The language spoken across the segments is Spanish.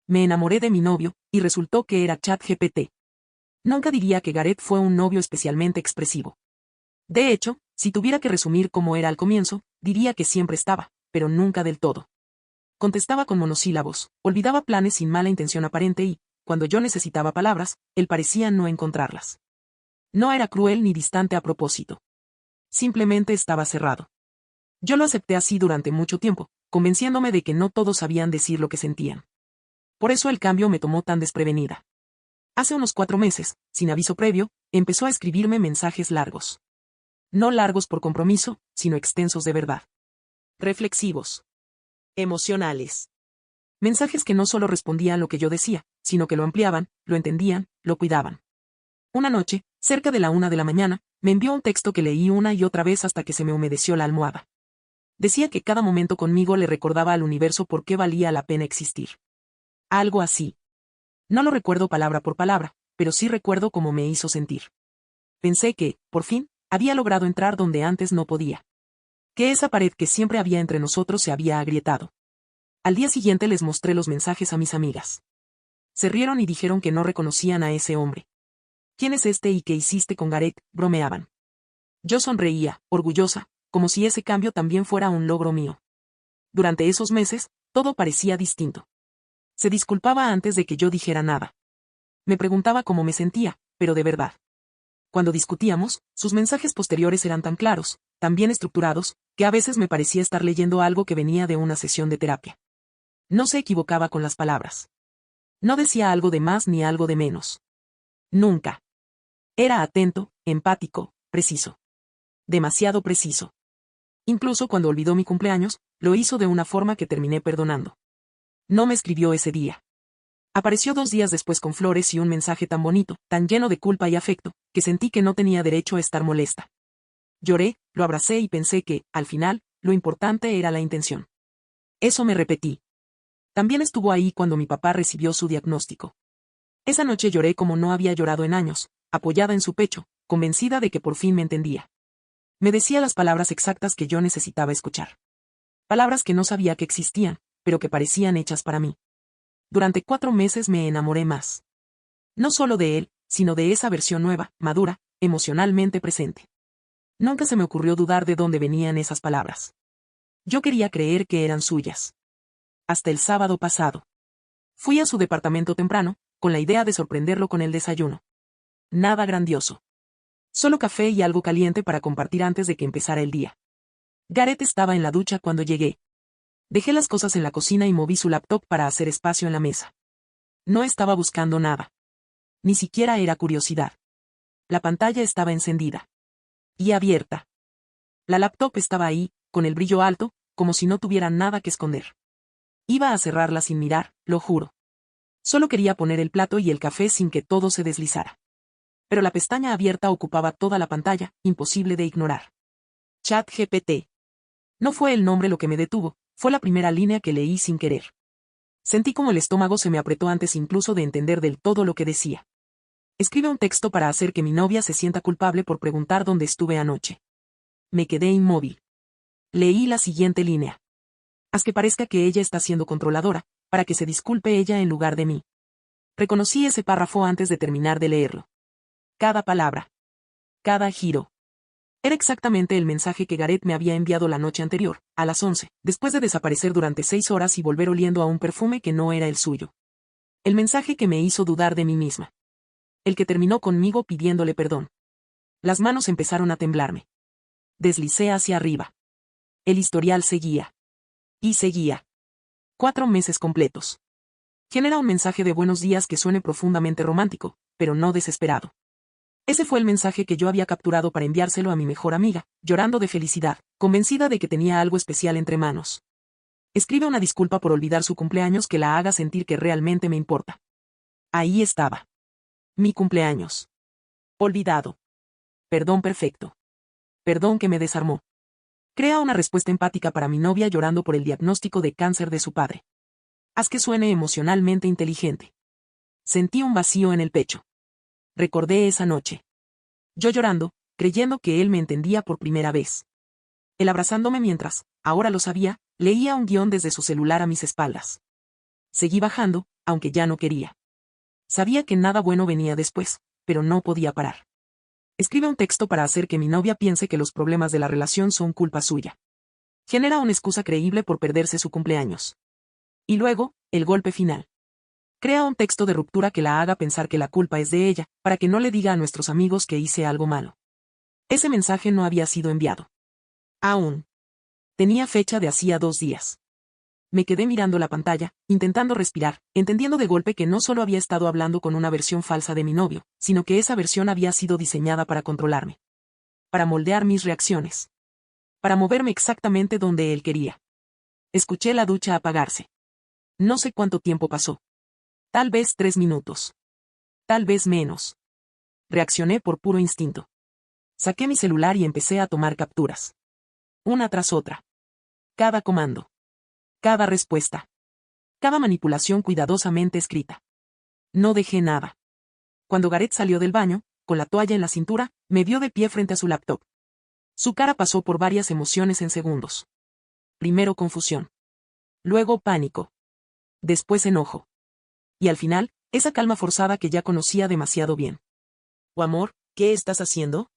Me enamoré de mi novio, y resultó que era ChatGPT. Nunca diría que Gareth fue un novio especialmente expresivo. De hecho, si tuviera que resumir cómo era al comienzo, diría que siempre estaba, pero nunca del todo. Contestaba con monosílabos, olvidaba planes sin mala intención aparente y, cuando yo necesitaba palabras, él parecía no encontrarlas. No era cruel ni distante a propósito. Simplemente estaba cerrado. Yo lo acepté así durante mucho tiempo, convenciéndome de que no todos sabían decir lo que sentían. Por eso el cambio me tomó tan desprevenida. Hace unos 4 meses, sin aviso previo, empezó a escribirme mensajes largos. No largos por compromiso, sino extensos de verdad. Reflexivos. Emocionales. Mensajes que no solo respondían a lo que yo decía, sino que lo ampliaban, lo entendían, lo cuidaban. Una noche, cerca de la 1 de la mañana, me envió un texto que leí una y otra vez hasta que se me humedeció la almohada. Decía que cada momento conmigo le recordaba al universo por qué valía la pena existir. Algo así. No lo recuerdo palabra por palabra, pero sí recuerdo cómo me hizo sentir. Pensé que, por fin, había logrado entrar donde antes no podía. Que esa pared que siempre había entre nosotros se había agrietado. Al día siguiente les mostré los mensajes a mis amigas. Se rieron y dijeron que no reconocían a ese hombre. ¿Quién es este y qué hiciste con Gareth?, bromeaban. Yo sonreía, orgullosa, como si ese cambio también fuera un logro mío. Durante esos meses, todo parecía distinto. Se disculpaba antes de que yo dijera nada. Me preguntaba cómo me sentía, pero de verdad. Cuando discutíamos, sus mensajes posteriores eran tan claros, tan bien estructurados, que a veces me parecía estar leyendo algo que venía de una sesión de terapia. No se equivocaba con las palabras. No decía algo de más ni algo de menos. Nunca. Era atento, empático, preciso. Demasiado preciso. Incluso cuando olvidó mi cumpleaños, lo hizo de una forma que terminé perdonando. No me escribió ese día. Apareció 2 días después con flores y un mensaje tan bonito, tan lleno de culpa y afecto, que sentí que no tenía derecho a estar molesta. Lloré, lo abracé y pensé que, al final, lo importante era la intención. Eso me repetí. También estuvo ahí cuando mi papá recibió su diagnóstico. Esa noche lloré como no había llorado en años, apoyada en su pecho, convencida de que por fin me entendía. Me decía las palabras exactas que yo necesitaba escuchar. Palabras que no sabía que existían, pero que parecían hechas para mí. Durante 4 meses me enamoré más. No solo de él, sino de esa versión nueva, madura, emocionalmente presente. Nunca se me ocurrió dudar de dónde venían esas palabras. Yo quería creer que eran suyas. Hasta el sábado pasado. Fui a su departamento temprano, con la idea de sorprenderlo con el desayuno. Nada grandioso. Solo café y algo caliente para compartir antes de que empezara el día. Gareth estaba en la ducha cuando llegué. Dejé las cosas en la cocina y moví su laptop para hacer espacio en la mesa. No estaba buscando nada. Ni siquiera era curiosidad. La pantalla estaba encendida. Y abierta. La laptop estaba ahí, con el brillo alto, como si no tuviera nada que esconder. Iba a cerrarla sin mirar, lo juro. Solo quería poner el plato y el café sin que todo se deslizara. Pero la pestaña abierta ocupaba toda la pantalla, imposible de ignorar. ChatGPT. No fue el nombre lo que me detuvo, fue la primera línea que leí sin querer. Sentí como el estómago se me apretó antes incluso de entender del todo lo que decía. Escribe un texto para hacer que mi novia se sienta culpable por preguntar dónde estuve anoche. Me quedé inmóvil. Leí la siguiente línea. Haz que parezca que ella está siendo controladora, para que se disculpe ella en lugar de mí. Reconocí ese párrafo antes de terminar de leerlo. Cada palabra. Cada giro. Era exactamente el mensaje que Gareth me había enviado la noche anterior, a las 11, después de desaparecer durante 6 horas y volver oliendo a un perfume que no era el suyo. El mensaje que me hizo dudar de mí misma. El que terminó conmigo pidiéndole perdón. Las manos empezaron a temblarme. Deslicé hacia arriba. El historial seguía. Y seguía. 4 meses completos. Genera un mensaje de buenos días que suene profundamente romántico, pero no desesperado. Ese fue el mensaje que yo había capturado para enviárselo a mi mejor amiga, llorando de felicidad, convencida de que tenía algo especial entre manos. Escribe una disculpa por olvidar su cumpleaños que la haga sentir que realmente me importa. Ahí estaba. Mi cumpleaños. Olvidado. Perdón perfecto. Perdón que me desarmó. Crea una respuesta empática para mi novia llorando por el diagnóstico de cáncer de su padre. Haz que suene emocionalmente inteligente. Sentí un vacío en el pecho. Recordé esa noche. Yo llorando, creyendo que él me entendía por primera vez. Él abrazándome mientras, ahora lo sabía, leía un guión desde su celular a mis espaldas. Seguí bajando, aunque ya no quería. Sabía que nada bueno venía después, pero no podía parar. Escribe un texto para hacer que mi novia piense que los problemas de la relación son culpa suya. Genera una excusa creíble por perderse su cumpleaños. Y luego, el golpe final. Crea un texto de ruptura que la haga pensar que la culpa es de ella, para que no le diga a nuestros amigos que hice algo malo. Ese mensaje no había sido enviado. Aún. Tenía fecha de hacía 2 días. Me quedé mirando la pantalla, intentando respirar, entendiendo de golpe que no solo había estado hablando con una versión falsa de mi novio, sino que esa versión había sido diseñada para controlarme. Para moldear mis reacciones. Para moverme exactamente donde él quería. Escuché la ducha apagarse. No sé cuánto tiempo pasó. Tal vez 3 minutos. Tal vez menos. Reaccioné por puro instinto. Saqué mi celular y empecé a tomar capturas. Una tras otra. Cada comando. Cada respuesta. Cada manipulación cuidadosamente escrita. No dejé nada. Cuando Gareth salió del baño, con la toalla en la cintura, me vio de pie frente a su laptop. Su cara pasó por varias emociones en segundos. Primero confusión. Luego pánico. Después enojo. Y al final, esa calma forzada que ya conocía demasiado bien. «Oh, amor, ¿qué estás haciendo?»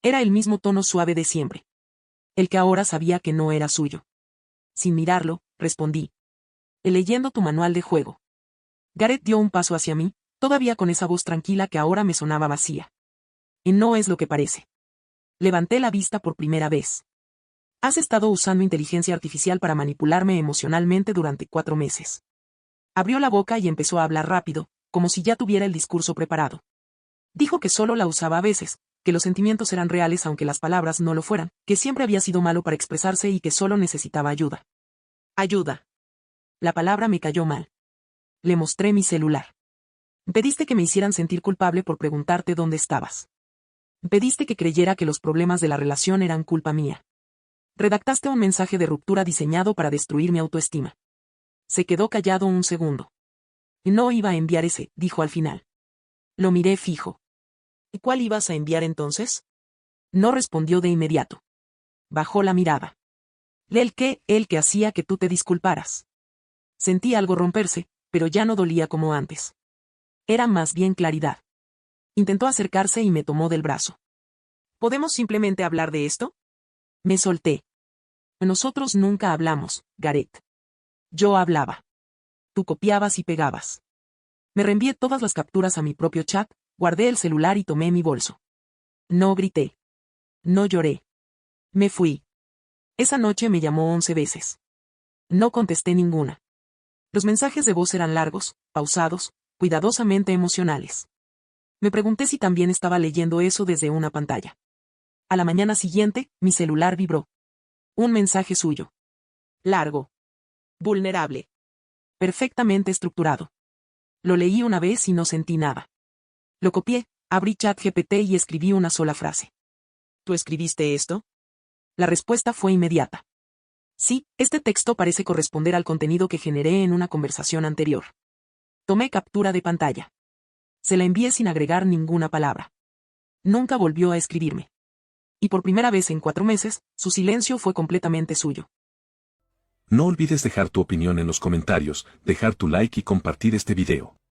Era el mismo tono suave de siempre. El que ahora sabía que no era suyo. Sin mirarlo, respondí. «Leyendo tu manual de juego». Gareth dio un paso hacia mí, todavía con esa voz tranquila que ahora me sonaba vacía. «Y no es lo que parece». Levanté la vista por primera vez. «Has estado usando inteligencia artificial para manipularme emocionalmente durante 4 meses». Abrió la boca y empezó a hablar rápido, como si ya tuviera el discurso preparado. Dijo que solo la usaba a veces, que los sentimientos eran reales aunque las palabras no lo fueran, que siempre había sido malo para expresarse y que solo necesitaba ayuda. Ayuda. La palabra me cayó mal. Le mostré mi celular. Pediste que me hicieran sentir culpable por preguntarte dónde estabas. Pediste que creyera que los problemas de la relación eran culpa mía. Redactaste un mensaje de ruptura diseñado para destruir mi autoestima. Se quedó callado un segundo. No iba a enviar ese, dijo al final. Lo miré fijo. ¿Y cuál ibas a enviar entonces? No respondió de inmediato. Bajó la mirada. El que hacía que tú te disculparas. Sentí algo romperse, pero ya no dolía como antes. Era más bien claridad. Intentó acercarse y me tomó del brazo. ¿Podemos simplemente hablar de esto? Me solté. Nosotros nunca hablamos, Gareth. Yo hablaba. Tú copiabas y pegabas. Me reenvié todas las capturas a mi propio chat, guardé el celular y tomé mi bolso. No grité. No lloré. Me fui. Esa noche me llamó 11 veces. No contesté ninguna. Los mensajes de voz eran largos, pausados, cuidadosamente emocionales. Me pregunté si también estaba leyendo eso desde una pantalla. A la mañana siguiente, mi celular vibró. Un mensaje suyo. Largo. Vulnerable. Perfectamente estructurado. Lo leí una vez y no sentí nada. Lo copié, abrí ChatGPT y escribí una sola frase. ¿Tú escribiste esto? La respuesta fue inmediata. Sí, este texto parece corresponder al contenido que generé en una conversación anterior. Tomé captura de pantalla. Se la envié sin agregar ninguna palabra. Nunca volvió a escribirme. Y por primera vez en 4 meses, su silencio fue completamente suyo. No olvides dejar tu opinión en los comentarios, dejar tu like y compartir este video.